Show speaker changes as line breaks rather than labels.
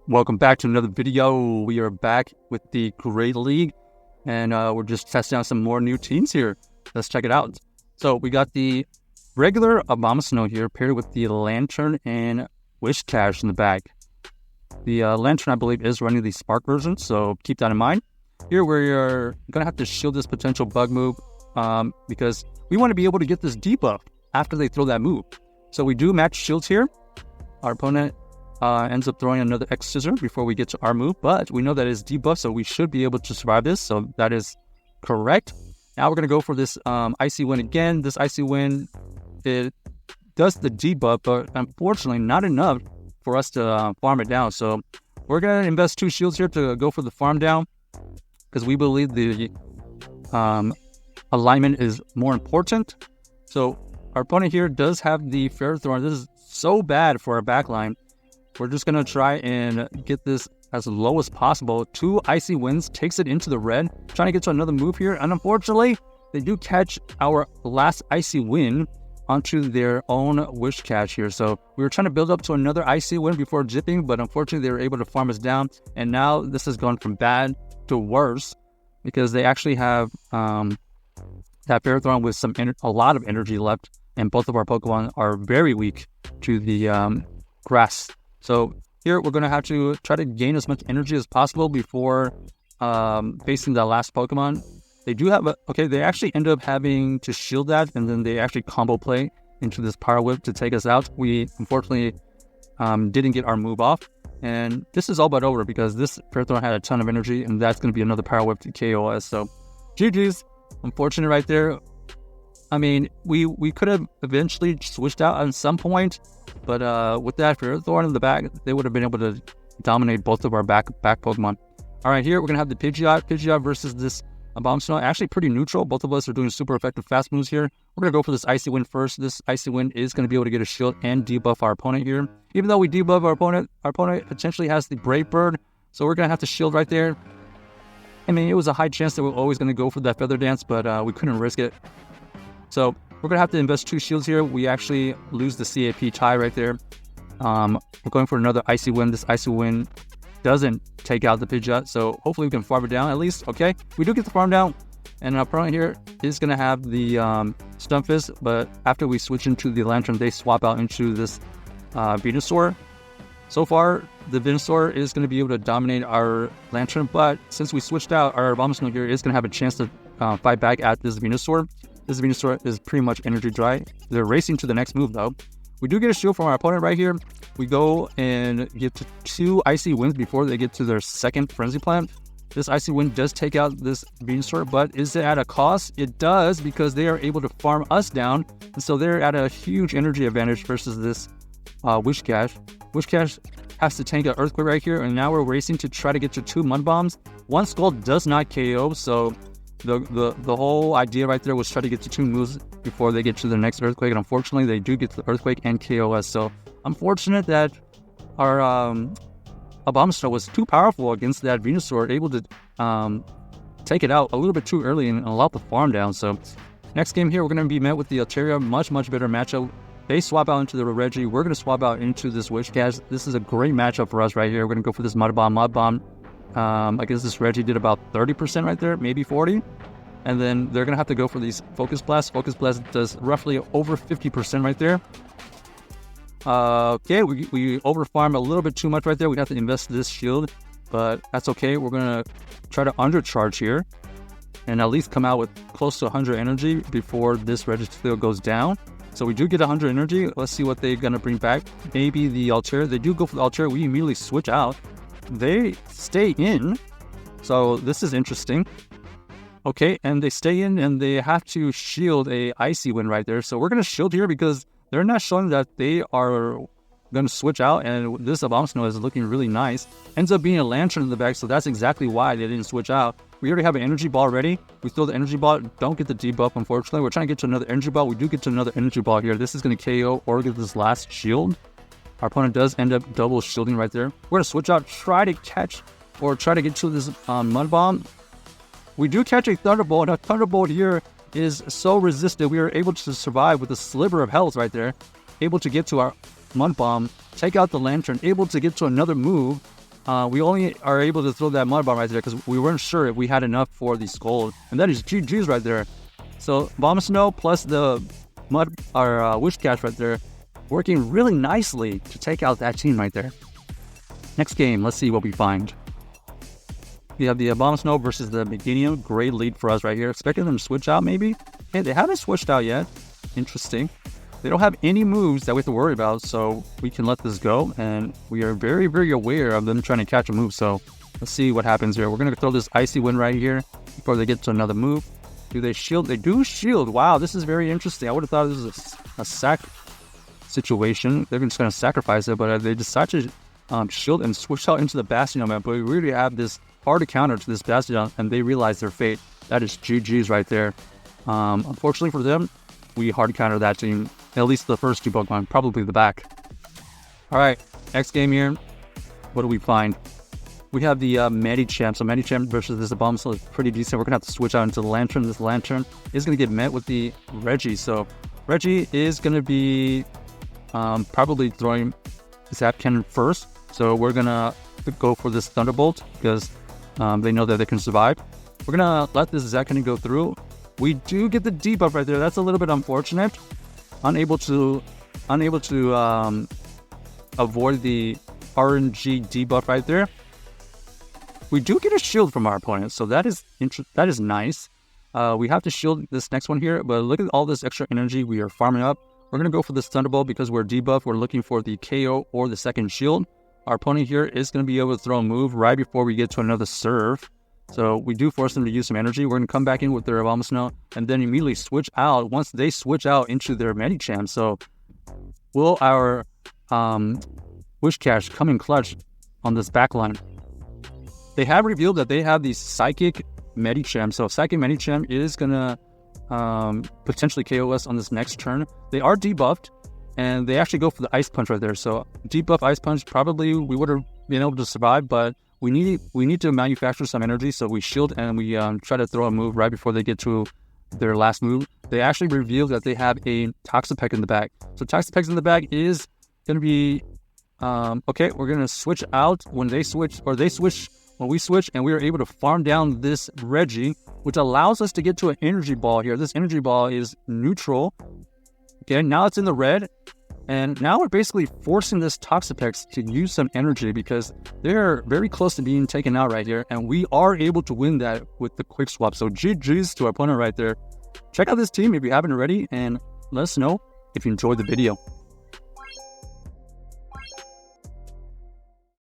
Welcome back to another video. We are back with the Great League, and we're just testing out some more new teams here. Let's check it out. So we got the regular Abomasnow here paired with the Lanturn and Whiscash in the back. The Lanturn, I believe, is running the Spark version, so keep that in mind. Here we're going to have to shield this potential bug move because we want to be able to get this debuff after they throw that move. So we do match shields here. Our opponent ends up throwing another X Scissor before we get to our move, but we know that it's debuff, so we should be able to survive this, so that is correct. Now we're going to go for this Icy Wind again. This Icy Wind, it does the debuff, but unfortunately not enough for us to farm it down, so we're going to invest 2 shields here to go for the farm down, because we believe the alignment is more important. So our opponent here does have the Fair Thorn. This is so bad for our backline. We're just going to try and get this as low as possible. 2 Icy Winds takes it into the red. Trying to get to another move here. And unfortunately, they do catch our last Icy Wind onto their own Whiscash here. So we were trying to build up to another Icy Wind before dipping, but unfortunately they were able to farm us down. And now this has gone from bad to worse because they actually have that Parathron with a lot of energy left. And both of our Pokemon are very weak to the grass. So here we're going to have to try to gain as much energy as possible before facing the last Pokemon. They do have they actually end up having to shield that, and then they actually combo play into this Power Whip to take us out. We unfortunately didn't get our move off, and this is all but over because this Parathorn had a ton of energy, and that's going to be another Power Whip to KO us. So GG's, unfortunate right there. I mean, we could have eventually switched out at some point, but with that Thorn in the back, they would have been able to dominate both of our back Pokemon. All right, here we're going to have the Pidgeot versus this Abomasnow. Actually pretty neutral. Both of us are doing super effective fast moves here. We're going to go for this Icy Wind first. This Icy Wind is going to be able to get a shield and debuff our opponent here. Even though we debuff our opponent potentially has the Brave Bird, so we're going to have to shield right there. I mean, it was a high chance that we're always going to go for that Feather Dance, but we couldn't risk it. So we're going to have to invest 2 shields here. We actually lose the CAP tie right there. We're going for another Icy Wind. This Icy Wind doesn't take out the Pidgeot, so hopefully we can farm it down at least. Okay, we do get the farm down, and our opponent here is going to have the Stunfisk, but after we switch into the Lanturn, they swap out into this Venusaur. So far, the Venusaur is going to be able to dominate our Lanturn, but since we switched out, our Abomasnow here is going to have a chance to fight back at this Venusaur. This Venusaur is pretty much energy dry. They're racing to the next move though. We do get a shield from our opponent right here. We go and get to 2 Icy Winds before they get to their second Frenzy Plant. This Icy Wind does take out this Venusaur, but is it at a cost? It does, because they are able to farm us down, and so they're at a huge energy advantage versus this Whiscash. Whiscash has to tank an Earthquake right here, and now we're racing to try to get to 2 Mud Bombs. 1 Skull does not KO, so the whole idea right there was try to get to 2 moves before they get to the next Earthquake, and unfortunately they do get to the Earthquake and KOS. So unfortunate that our Abomasnow was too powerful against that Venusaur, able to take it out a little bit too early and allow the farm down. So next game here, we're going to be met with the Altaria, much better matchup. They swap out into the Reggie. We're going to swap out into this Whiscash. This is a great matchup for us right here. We're going to go for this Mud Bomb. I guess this Reggie did about 30% right there, maybe 40. And then they're going to have to go for these Focus Blast. Focus Blast does roughly over 50% right there. Okay, we overfarm a little bit too much right there. We have to invest this shield, but that's okay. We're going to try to undercharge here and at least come out with close to 100 energy before this Registeel goes down. So we do get 100 energy. Let's see what they're going to bring back. Maybe the Altaria. They do go for the Altaria. We immediately switch out. They stay in, so this is interesting. Okay, and they stay in, and they have to shield a Icy Wind right there. So we're going to shield here because they're not showing that they are going to switch out, and this Abomasnow is looking really nice. Ends up being a Lanturn in the back, so that's exactly why they didn't switch out. We already have an Energy Ball ready. We throw the Energy Ball, don't get the debuff, unfortunately. We're trying to get to another Energy Ball. We do get to another Energy Ball here. This is going to KO or get this last shield. Our opponent does end up double shielding right there. We're going to switch out, try to catch or try to get to this Mud Bomb. We do catch a Thunderbolt. A Thunderbolt here is so resistant. We are able to survive with a sliver of health right there. Able to get to our Mud Bomb, take out the Lanturn, able to get to another move. we only are able to throw that mud bomb right there because we weren't sure if we had enough for the skull. And that is GG's right there. So Abomasnow plus the mud or Whiscash right there, working really nicely to take out that team right there. Next game, let's see what we find. We have the Abomasnow versus the Meganium. Great lead for us right here. Expecting them to switch out maybe. Hey, they haven't switched out yet. Interesting. They don't have any moves that we have to worry about, so we can let this go. And we are very, very aware of them trying to catch a move. So let's see what happens here. We're going to throw this Icy Wind right here before they get to another move. Do they shield? They do shield. Wow, this is very interesting. I would have thought this was a sac situation. They're just going to sacrifice it, but they decide to shield and switch out into the Bastion, man. But we really have this hard counter to this Bastion, and they realize their fate. That is GG's right there. Unfortunately for them, we hard counter that team. At least the first two Pokemon, probably the back. Alright, next game here. What do we find? We have the Medicham. So Medicham versus this Abomasnow is pretty decent. We're going to have to switch out into the Lanturn. This Lanturn is going to get met with the Reggie. So Reggie is going to be probably throwing Zap Cannon first. So we're going to go for this Thunderbolt because they know that they can survive. We're going to let this Zap Cannon go through. We do get the debuff right there. That's a little bit unfortunate. Unable to avoid the RNG debuff right there. We do get a shield from our opponent, so that is nice. We have to shield this next one here, but look at all this extra energy we are farming up. We're going to go for this Thunderbolt because we're debuffed. We're looking for the KO or the second shield. Our opponent here is going to be able to throw a move right before we get to another serve. So we do force them to use some energy. We're going to come back in with their Abomasnow and then immediately switch out once they switch out into their Medicham. So will our Whiscash come in clutch on this backline? They have revealed that they have the Psychic Medicham. So Psychic Medicham is going to potentially KO us on this next turn. They are debuffed, and they actually go for the Ice Punch right there. So debuff Ice Punch, probably we would have been able to survive, but we need to manufacture some energy. So we shield and we try to throw a move right before they get to their last move. They actually revealed that they have a Toxapex in the back. So Toxapex in the back is going to be okay. We're going to switch out when they switch, or they switch when we switch, and we are able to farm down this Reggie, which allows us to get to an energy ball here. This energy ball is neutral. Okay, now it's in the red, and now we're basically forcing this Toxapex to use some energy because they're very close to being taken out right here, and we are able to win that with the quick swap. So GG's to our opponent right there. Check out this team if you haven't already, and let us know if you enjoyed the video.